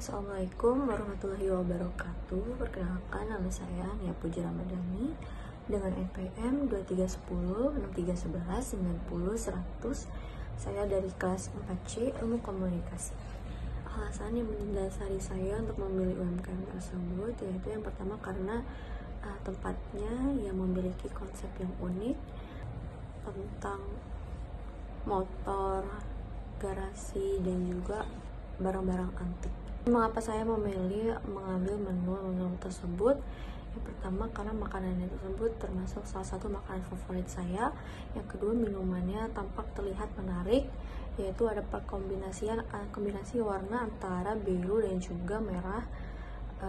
Assalamualaikum warahmatullahi wabarakatuh. Perkenalkan, nama saya Nia Puji Ramadhani dengan NPM 2310 6311 90 100. Saya dari kelas 4C Ilmu Komunikasi. Alasan yang mendasari saya untuk memilih UMKM tersebut yaitu yang pertama karena tempatnya yang memiliki konsep yang unik tentang motor, garasi, dan juga barang-barang antik. Mengapa saya memilih mengambil menu tersebut? Yang pertama karena makanannya tersebut termasuk salah satu makanan favorit saya. Yang kedua, minumannya tampak terlihat menarik, yaitu ada kombinasi warna antara biru dan juga merah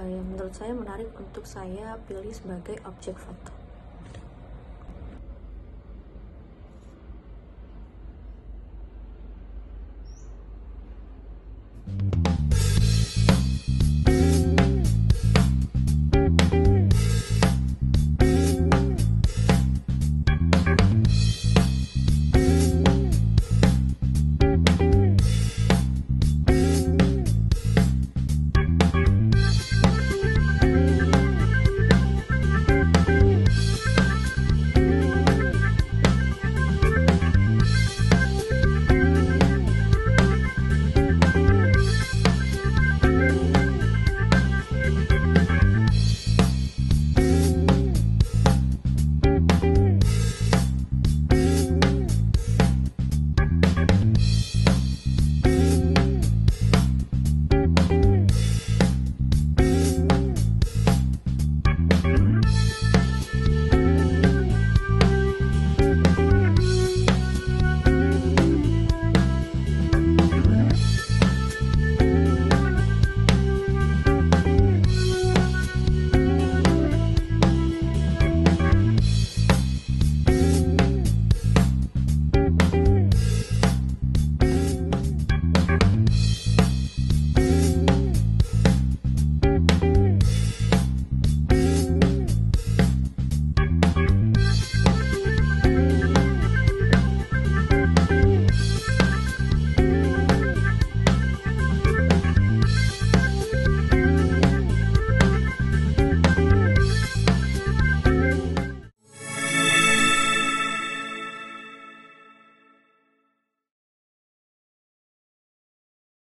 yang menurut saya menarik untuk saya pilih sebagai objek foto.